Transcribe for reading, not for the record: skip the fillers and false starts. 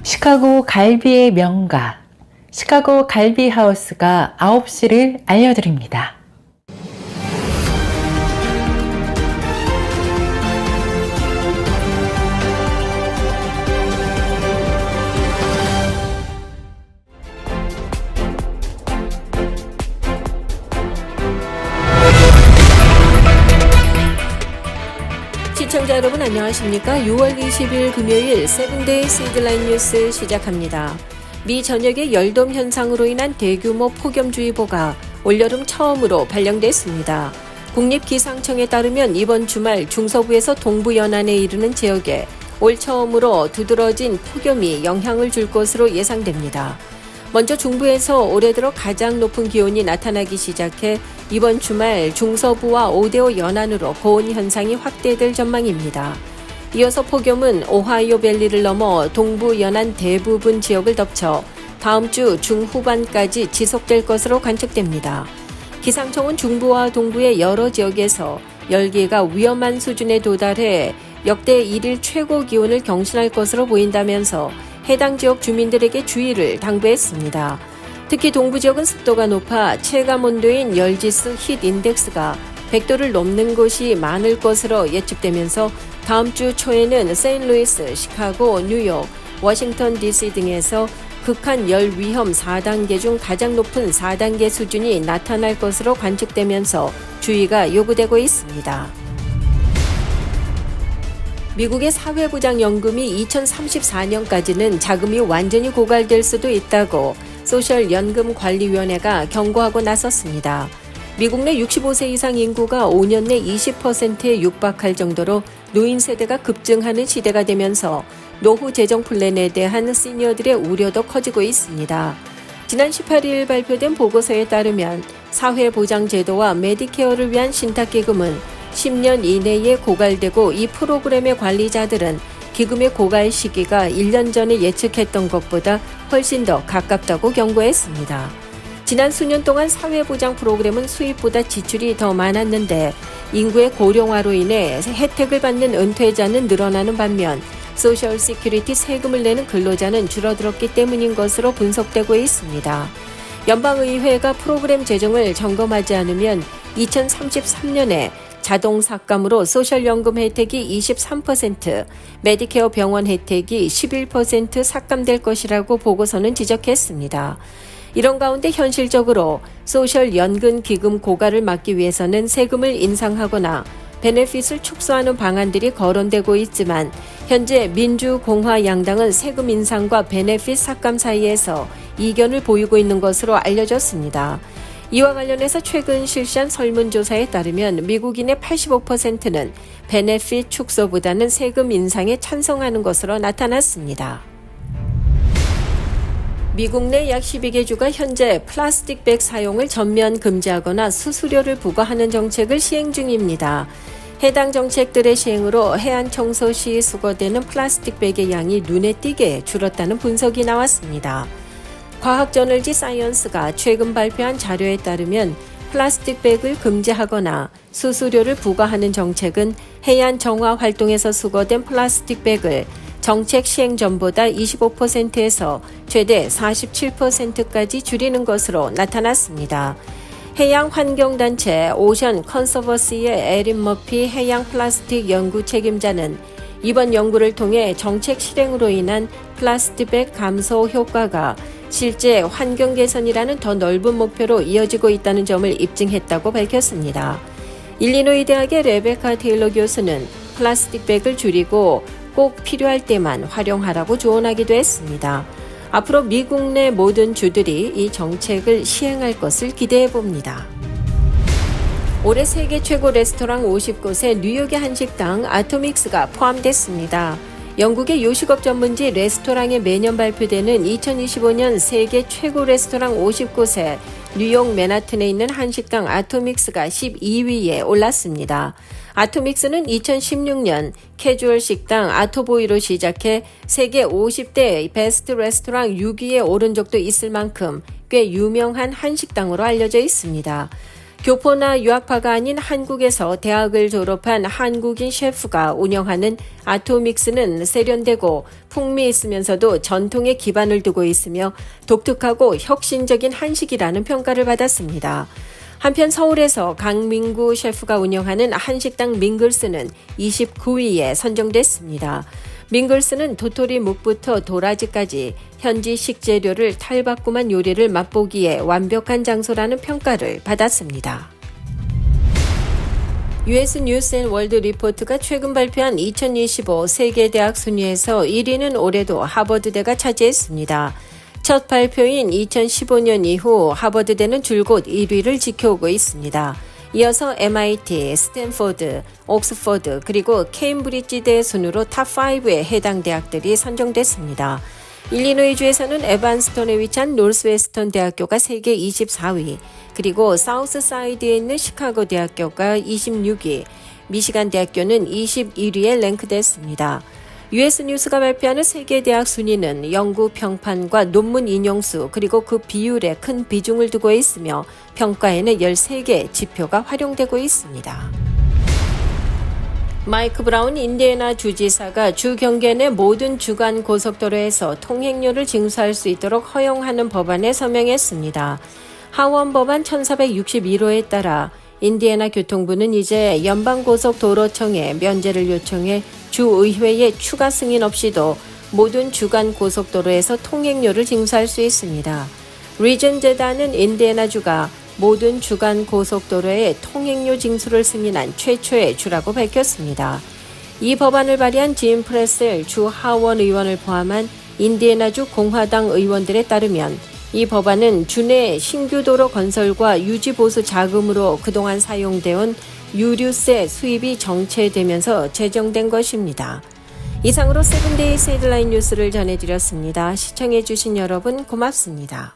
시카고 갈비의 명가, 시카고 갈비 하우스가 9시를 알려드립니다. 시청자 여러분 안녕하십니까? 6월 20일 금요일 세븐데이스 헤드라인 뉴스 시작합니다. 미 전역의 열돔 현상으로 인한 대규모 폭염주의보가 올여름 처음으로 발령됐습니다. 국립기상청에 따르면 이번 주말 중서부에서 동부 연안에 이르는 지역에 올 처음으로 두드러진 폭염이 영향을 줄 것으로 예상됩니다. 먼저 중부에서 올해 들어 가장 높은 기온이 나타나기 시작해 이번 주말 중서부와 오데오 연안으로 고온 현상이 확대될 전망입니다. 이어서 폭염은 오하이오 밸리를 넘어 동부 연안 대부분 지역을 덮쳐 다음 주 중후반까지 지속될 것으로 관측됩니다. 기상청은 중부와 동부의 여러 지역에서 열기가 위험한 수준에 도달해 역대 1일 최고 기온을 경신할 것으로 보인다면서 해당 지역 주민들에게 주의를 당부했습니다. 특히 동부 지역은 습도가 높아 체감 온도인 열지수 힛 인덱스가 100도를 넘는 곳이 많을 것으로 예측되면서 다음 주 초에는 세인루이스, 시카고, 뉴욕, 워싱턴 DC 등에서 극한 열 위험 4단계 중 가장 높은 4단계 수준이 나타날 것으로 관측되면서 주의가 요구되고 있습니다. 미국의 사회보장연금이 2034년까지는 자금이 완전히 고갈될 수도 있다고 소셜연금관리위원회가 경고하고 나섰습니다. 미국 내 65세 이상 인구가 5년 내 20%에 육박할 정도로 노인 세대가 급증하는 시대가 되면서 노후 재정 플랜에 대한 시니어들의 우려도 커지고 있습니다. 지난 18일 발표된 보고서에 따르면 사회보장제도와 메디케어를 위한 신탁기금은 10년 이내에 고갈되고 이 프로그램의 관리자들은 기금의 고갈 시기가 1년 전에 예측했던 것보다 훨씬 더 가깝다고 경고했습니다. 지난 수년 동안 사회보장 프로그램은 수입보다 지출이 더 많았는데 인구의 고령화로 인해 혜택을 받는 은퇴자는 늘어나는 반면 소셜 시큐리티 세금을 내는 근로자는 줄어들었기 때문인 것으로 분석되고 있습니다. 연방의회가 프로그램 재정을 점검하지 않으면 2033년에 자동 삭감으로 소셜연금 혜택이 23%, 메디케어 병원 혜택이 11% 삭감될 것이라고 보고서는 지적했습니다. 이런 가운데 현실적으로 소셜연금 기금 고갈을 막기 위해서는 세금을 인상하거나 베네핏을 축소하는 방안들이 거론되고 있지만 현재 민주공화 양당은 세금 인상과 베네핏 삭감 사이에서 이견을 보이고 있는 것으로 알려졌습니다. 이와 관련해서 최근 실시한 설문조사에 따르면 미국인의 85%는 베네핏 축소보다는 세금 인상에 찬성하는 것으로 나타났습니다. 미국 내 약 12개 주가 현재 플라스틱백 사용을 전면 금지하거나 수수료를 부과하는 정책을 시행 중입니다. 해당 정책들의 시행으로 해안 청소 시 수거되는 플라스틱백의 양이 눈에 띄게 줄었다는 분석이 나왔습니다. 과학저널지 사이언스가 최근 발표한 자료에 따르면 플라스틱백을 금지하거나 수수료를 부과하는 정책은 해안 정화 활동에서 수거된 플라스틱백을 정책 시행 전보다 25%에서 최대 47%까지 줄이는 것으로 나타났습니다. 해양환경단체 오션 컨서버시의 에린 머피 해양 플라스틱 연구 책임자는 이번 연구를 통해 정책 실행으로 인한 플라스틱백 감소 효과가 실제 환경 개선이라는 더 넓은 목표로 이어지고 있다는 점을 입증했다고 밝혔습니다. 일리노이 대학의 레베카 테일러 교수는 플라스틱백을 줄이고 꼭 필요할 때만 활용하라고 조언하기도 했습니다. 앞으로 미국 내 모든 주들이 이 정책을 시행할 것을 기대해 봅니다. 올해 세계 최고 레스토랑 50곳에 뉴욕의 한식당 아토믹스가 포함됐습니다. 영국의 요식업 전문지 레스토랑에 매년 발표되는 2025년 세계 최고 레스토랑 50곳에 뉴욕 맨하튼에 있는 한식당 아토믹스가 12위에 올랐습니다. 아토믹스는 2016년 캐주얼 식당 아토보이로 시작해 세계 50대 베스트 레스토랑 6위에 오른 적도 있을 만큼 꽤 유명한 한식당으로 알려져 있습니다. 교포나 유학파가 아닌 한국에서 대학을 졸업한 한국인 셰프가 운영하는 아토믹스는 세련되고 풍미 있으면서도 전통에 기반을 두고 있으며 독특하고 혁신적인 한식이라는 평가를 받았습니다. 한편 서울에서 강민구 셰프가 운영하는 한식당 밍글스는 29위에 선정됐습니다. 밍글스는 도토리 묵부터 도라지까지 현지 식재료를 탈바꿈한 요리를 맛보기에 완벽한 장소라는 평가를 받았습니다. US 뉴스 앤 월드 리포트가 최근 발표한 2025 세계대학 순위에서 1위는 올해도 하버드대가 차지했습니다. 첫 발표인 2015년 이후 하버드대는 줄곧 1위를 지켜오고 있습니다. 이어서 MIT, 스탠포드, 옥스퍼드 그리고 케임브리지대 순으로 탑5에 해당 대학들이 선정됐습니다. 일리노이주에서는 에반스턴에 위치한 노스웨스턴 대학교가 세계 24위, 그리고 사우스사이드에 있는 시카고 대학교가 26위, 미시간 대학교는 21위에 랭크됐습니다. US 뉴스가 발표하는 세계대학 순위는 연구 평판과 논문 인용수 그리고 그 비율에 큰 비중을 두고 있으며 평가에는 13개 지표가 활용되고 있습니다. 마이크 브라운 인디애나 주지사가 주 경계 내 모든 주간 고속도로에서 통행료를 징수할 수 있도록 허용하는 법안에 서명했습니다. 하원 법안 1461호에 따라 인디애나 교통부는 이제 연방고속도로청에 면제를 요청해 주의회의 추가 승인 없이도 모든 주간 고속도로에서 통행료를 징수할 수 있습니다. 리전 재단은 인디애나주가 모든 주간 고속도로에 통행료 징수를 승인한 최초의 주라고 밝혔습니다. 이 법안을 발의한 짐 프레셀 주 하원 의원을 포함한 인디애나주 공화당 의원들에 따르면 이 법안은 주내 신규 도로 건설과 유지 보수 자금으로 그동안 사용되온 유류세 수입이 정체되면서 제정된 것입니다. 이상으로 세븐데이스 헤드라인 뉴스를 전해드렸습니다. 시청해주신 여러분 고맙습니다.